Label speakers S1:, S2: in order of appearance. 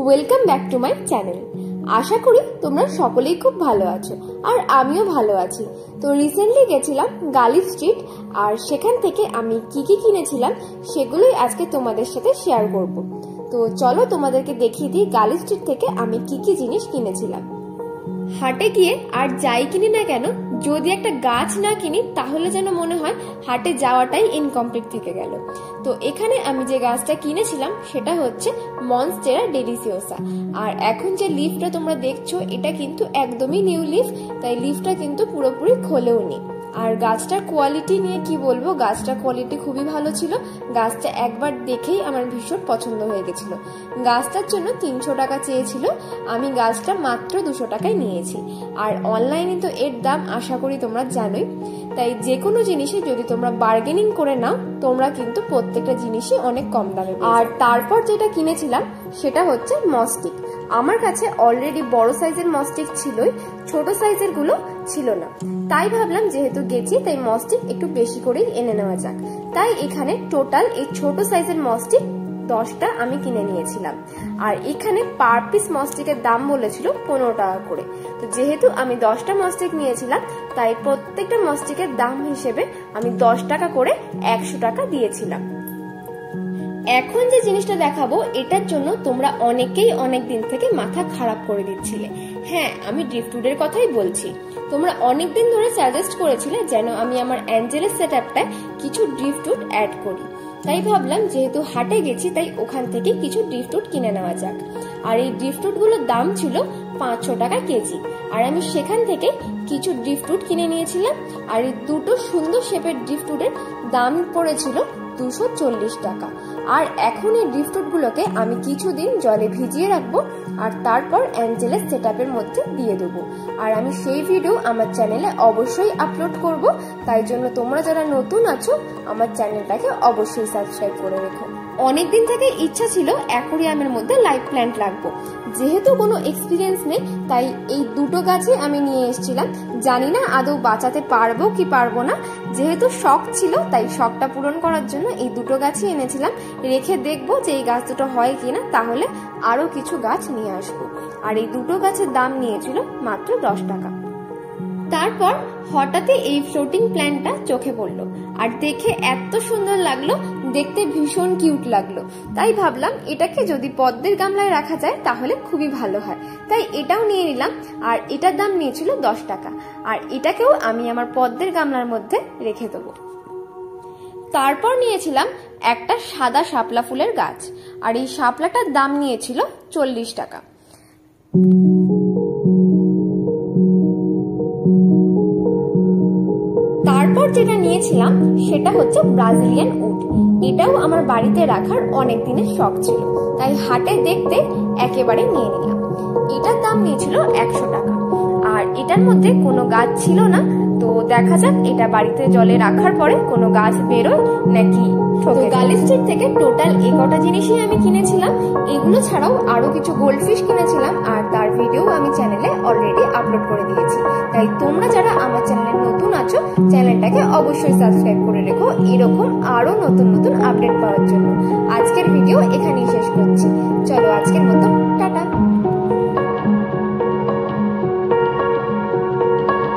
S1: Welcome back to my channel. আশা করি তোমরা সকলেই খুব ভালো আছো আর আমিও ভালো আছি। তো রিসেন্টলি গেছিলাম গালিব স্ট্রিট, আর সেখান থেকে আমি কি কি কিনেছিলাম সেগুলোই আজকে তোমাদের সাথে শেয়ার করব। তো চলো তোমাদেরকে দেখিয়ে দিই গালিব স্ট্রিট থেকে আমি কি কি জিনিস কিনেছিলাম। হাটে গিয়ে আর যাই কিনি না কেন, যদি একটা গাছ না কিনি তাহলে যেন মনে হয় হাটে যাওয়াটাই ইনকমপ্লিট থেকে গেল। তো এখানে আমি যে গাছটা কিনেছিলাম সেটা হচ্ছে মনস্টেরা ডেলিসিওসা। আর এখন যে লিফটা তোমরা দেখছো এটা কিন্তু একদমই নিউ লিফ, তাই লিফটা কিন্তু পুরোপুরি খোলেও নি। আর গাছটার কোয়ালিটি নিয়ে কি বলবো, গাছটার কোয়ালিটি খুবই ভালো ছিল। গাছটা একবার দেখেই আমার ভীষণ পছন্দ হয়ে গেছিল। গাছটার জন্য 300 টাকা চেয়েছিল, আমি গাছটা মাত্র 200 টাকায় নিয়েছি। আর অনলাইনে তো এর দাম আশা করি তোমরা জানোই, তাই যে কোনো জিনিসে যদি তোমরা বার্গেনিং করে নাও তোমরা কিন্তু প্রত্যেকটা জিনিসই অনেক কম দামে। আর তারপর যেটা কিনেছিলাম সেটা হচ্ছে মস্টিক। আমার কাছে অলরেডি বড় সাইজের মস্টিক ছিলই, ছোট সাইজের গুলো ছিল না। তাই ভাবলাম যেহেতু গেছি তাই মস্টিক একটু বেশি করেই এনে নেওয়া যাক। তাই এখানে টোটাল এই ছোট সাইজের মস্টিক 10টা আমি কিনে নিয়েছিলাম। আর এখানে পার পিস মস্টিকের দাম বলেছিল 15 টাকা করে। তো যেহেতু আমি 10টা মস্টিক নিয়েছিলাম তাই প্রত্যেকটা মস্টিকের দাম হিসেবে আমি 10 টাকা করে 100 টাকা দিয়েছিলাম। এখন যে জিনিসটা দেখাবো এটার জন্য তোমরা অনেকেই অনেক দিন থেকে মাথা খারাপ করে দিচ্ছিলে। হ্যাঁ, আমি ড্রিফটউডের কথাই বলছি। তোমরা অনেকদিন ধরে সাজেস্ট করেছিলে যেন আমি আমার অ্যাঞ্জেলের সেটআপটায় কিছু ড্রিফটউড অ্যাড করি। তাই ভাবলাম যেহেতু হাটে গেছি তাই ওখান থেকে কিছু ড্রিফটউড কিনে নেওয়া যাক। আর এই ড্রিফটউড গুলোর দাম ছিল 500 টাকা কেজি। আর আমি সেখান থেকে কিছু ড্রিফটউড কিনে নিয়েছিলাম। আর এই দুটো সুন্দর শেপের ড্রিফটউডের দাম পড়েছিল 240 টাকা। আর এখন এই ড্রিফটউড গুলোকে আমি কিছুদিন জলে ভিজিয়ে রাখবো আর তারপর অ্যাঞ্জেলের সেটআপের মধ্যে দিয়ে দেবো। আর আমি সেই ভিডিও আমার চ্যানেলে অবশ্যই আপলোড করব, তাই জন্য তোমরা যারা নতুন আছো আমার চ্যানেলটাকে অবশ্যই সাবস্ক্রাইব করে রেখো। অনেকদিন থেকে ইচ্ছা ছিল অ্যাকোরিয়ামের মধ্যে লাইভ প্ল্যান্ট রাখবো। যেহেতু কোনো এক্সপিরিয়েন্স নেই তাই এই দুটো গাছই আমি নিয়ে এসেছিলাম। জানি না আদৌ বাঁচাতে পারবো কি পারবো না, যেহেতু শখ ছিল তাই শখটা পূরণ করার জন্য এই দুটো গাছই এনেছিলাম। রেখে দেখবো যে এই গাছ দুটো হয় কিনা, তাহলে আরো কিছু গাছ নিয়ে আসবো। আর এই দুটো গাছের দাম নিয়েছিল মাত্র 10 টাকা। তারপর হঠাৎই এই ফ্লোটিং প্ল্যান্টটা চোখে পড়লো আর দেখে এত সুন্দর লাগলো, দেখতে ভীষণ কিউট লাগলো। তাই ভাবলাম এটাকে যদি পদ্মের গামলায় রাখা যায় তাহলে খুবই ভালো হয়। তাই এটাও নিয়ে নিলাম। আর এটার দাম নিয়েছিল 10 টাকা। আর এটাকেও আমি আমার পদ্মের গামলার মধ্যে রেখে দেবো। তারপর নিয়েছিলাম একটা সাদা শাপলা ফুলের গাছ। আর এই শাপলাটার দাম নিয়েছিল 40 টাকা। তারপর যেটা নিয়েছিলাম সেটা হচ্ছে ব্রাজিলিয়ান উড। এটাও আমার বাড়িতে রাখার অনেক দিনের শখ ছিল, তাই হাটে দেখতে একেবারে নিয়ে নিলাম। এটার দাম নিয়েছিল 100 টাকা। আর এটার মধ্যে কোনো গাছ ছিল না, তো দেখা যাক এটা বাড়িতে জলে রাখার পরে কোনো গাছ বেরোয় নাকি। গালিব স্ট্রিট থেকে টোটাল এই কটা জিনিসই আমি কিনেছিলাম। এগুলো ছাড়াও আরো কিছু গোল্ডফিশ কিনেছিলাম, আর তার ভিডিও আমি চ্যানেলে অলরেডি আপলোড করে দিয়েছি। তাই তোমরা যারা আমার চ্যানেলে নতুন আছো চ্যানেলটাকে অবশ্যই সাবস্ক্রাইব করে রেখো এরকম আরো নতুন নতুন আপডেট পাওয়ার জন্য। আজকের ভিডিও এখানেই শেষ করছি। চলো আজকের মতো টাটা।